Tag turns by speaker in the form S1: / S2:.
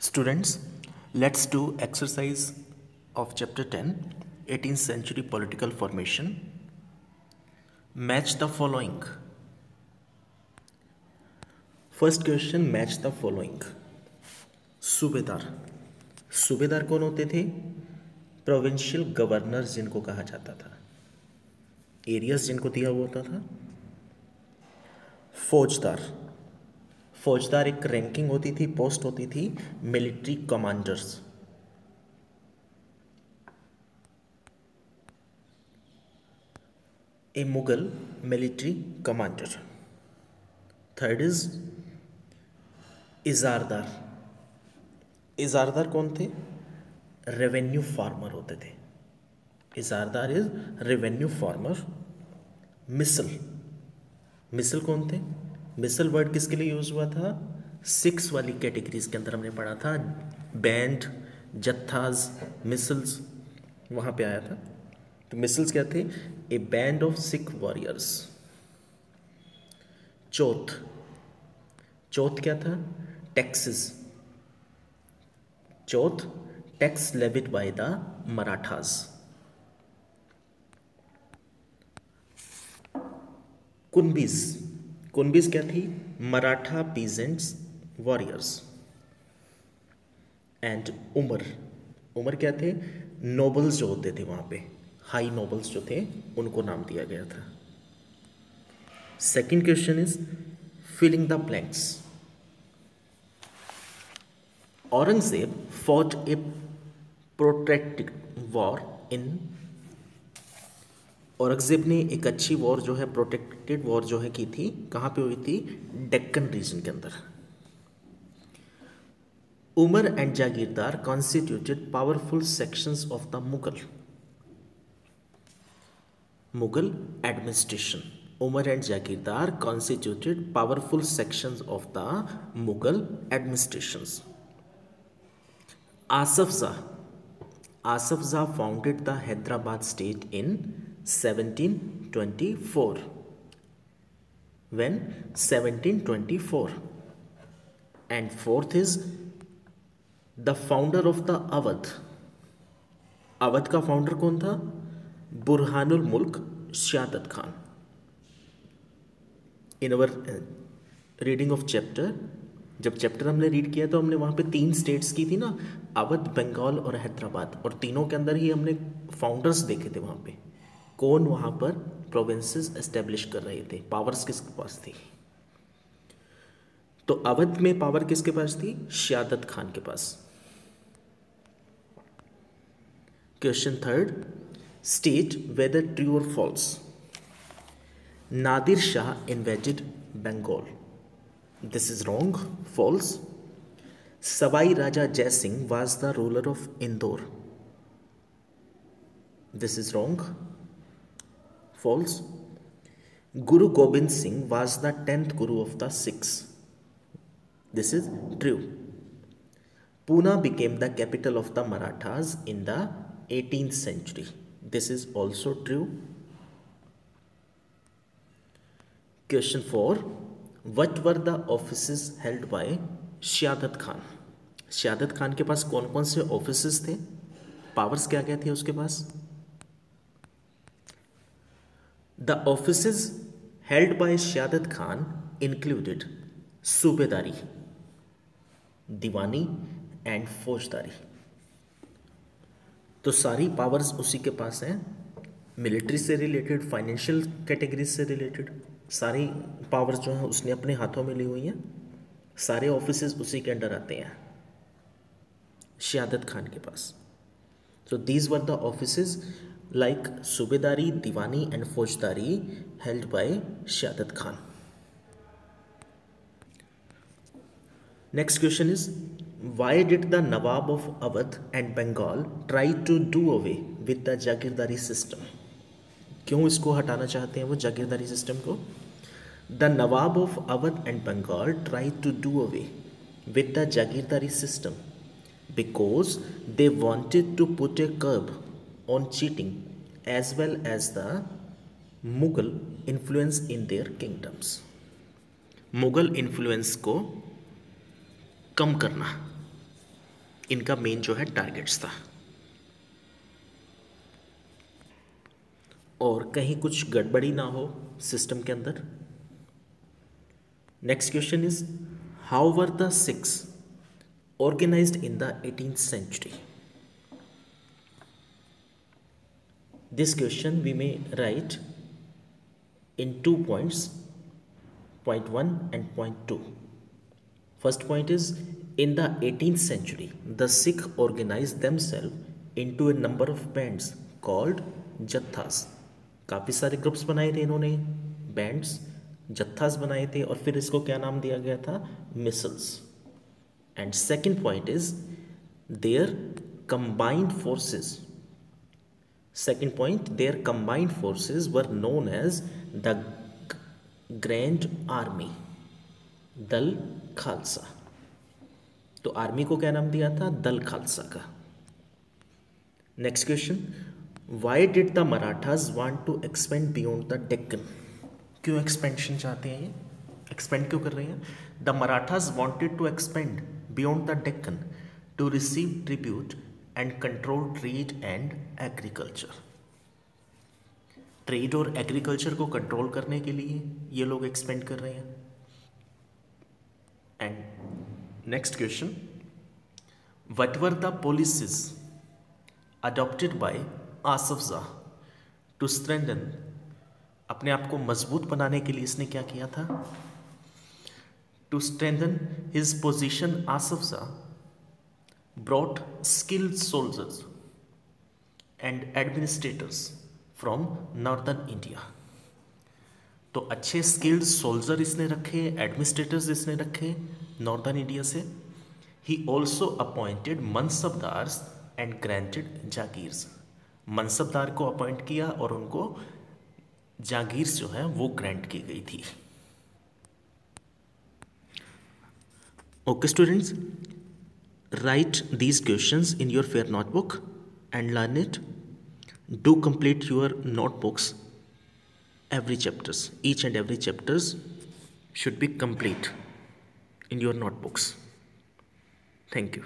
S1: Students, let's do exercise of chapter 10, 18th century political formation. Match the following. First question, match the following. सूबेदार सूबेदार कौन होते थे? Provincial governor जिनको कहा जाता था, एरियाज जिनको दिया हुआ होता था. फौजदार फौजदार एक रैंकिंग होती थी, पोस्ट होती थी. Military commanders. A Mughal military commander. Third is ijaradar. इजारदार कौन थे? रेवेन्यू फार्मर होते थे. Ijaradar is revenue farmer. मिसल मिसल कौन थे? मिसल वर्ड किसके लिए यूज हुआ था? 6 वाली कैटेगरीज के अंदर हमने पढ़ा था. बैंड, जत्थाज, मिसल्स, वहां पे आया था. तो मिसल्स क्या थे? A band of Sikh warriors. चौथ चौथ क्या था? Taxes. Chauth tax levied by the Marathas. Kunbis कुनबीज क्या थी? Maratha peasants warriors. And umara उमर क्या थे? नोबल्स जो होते थे वहां पे, हाई नोबल्स जो थे, उनको नाम दिया गया था. Second question is filling the blanks. Aurangzeb fought a protracted war in. Aurangzeb ने एक अच्छी वॉर जो है, प्रोटेक्टेड वॉर जो है की थी. कहाँ पे हुई थी? डेक्कन रीजन के अंदर. Umara and jagirdar constituted powerful sections of the Mughal administration. Umara and jagirdar constituted powerful sections of the Mughal administrations. Asaf Jah founded the Hyderabad state in 1724. When? 1724. And fourth is the founder of the Awadh. Awadh का फाउंडर कौन था? बुरहानुल मुल्क शहादत खान. इन अवर रीडिंग ऑफ चैप्टर, जब chapter हमने read किया तो हमने वहाँ पे 3 स्टेट्स की थी ना, अवध, बंगाल और हैदराबाद, और तीनों के अंदर ही हमने फाउंडर्स देखे थे. वहाँ पे कौन वहाँ पर प्रोविंसेस एस्टेब्लिश कर रहे थे, पावर्स किसके पास थी. तो अवध में पावर किसके पास थी? शहादत खान के पास. Question third, state whether true और false. Nadir Shah invaded Bengal. This is wrong. False. Savai Raja Jai Singh was the ruler of Indore. This is wrong. False. Guru Gobind Singh was the 10th Guru of the Sikhs. This is true. Pune became the capital of the Marathas in the 18th century. This is also true. Question 4. What were the offices held by शहादत खान? शहादत खान के पास कौन कौन से offices थे? Powers क्या क्या थे उसके पास? The offices held by Shahadat Khan included सूबेदारी, diwani and फौजदारी. तो सारी पावर्स उसी के पास हैं. मिलिट्री से रिलेटेड, फाइनेंशियल कैटेगरीज से रिलेटेड सारी पावर्स जो हैं उसने अपने हाथों में ली हुई हैं. सारे ऑफिसेस उसी के अंडर आते हैं शहादत खान के पास. So these were the offices like subedari, diwani and faujdari held by Shahadat Khan. Next question is why did the nawab of Awadh and Bengal try to do away with the jagirdari system. क्यों इसको हटाना चाहते हैं वो जागीरदारी सिस्टम को? The nawab of Awadh and Bengal try to do away with the jagirdari system because they wanted to put a curb on cheating as well as the Mughal influence in their kingdoms. Mughal influence को कम करना, इनका मेन जो है टारगेट्स था। और कहीं कुछ गड़बड़ी ना हो सिस्टम के अंदर। Next question is how were the Sikhs organized in the 18th century? This question we may write in 2 points, point 1 and point 2. First point is in the 18th century the Sikh organized themselves into a number of bands called jathas. काफ़ी सारे groups बनाए थे इन्होंने, bands जत्थास बनाए थे, और फिर इसको क्या नाम दिया गया था? Micelles. And second point is their combined forces. Second point, their combined forces were known as the Grand Army, दल खालसा. तो आर्मी को क्या नाम दिया था? दल खालसा का. Next question, why did the Marathas want to expand beyond the Deccan? क्यों एक्सपेंशन चाहते हैं ये? एक्सपेंड क्यों कर रहे हैं? The Marathas wanted to expand beyond the Deccan to receive tribute and control trade and agriculture. Trade और एग्रीकल्चर को कंट्रोल करने के लिए ये लोग एक्सपेंड कर रहे हैं. And next question, what were the policies adopted by Asaf Jah to strengthen? अपने आप को मजबूत बनाने के लिए इसने क्या किया था? To strengthen his position, Asaf Shah brought skilled soldiers and administrators from northern India. तो अच्छे स्किल्ड सोल्जर इसने रखे, एडमिनिस्ट्रेटर्स इसने रखे नॉर्दर्न इंडिया से. He also appointed mansabdars and granted jagirs. मनसबदार को अपॉइंट किया और उनको जागीर्स जो है वो ग्रांट की गई थी. Okay students, write these questions in your fair notebook and learn it. Do complete your notebooks every chapters. Each and every chapters should be complete in your notebooks. Thank you.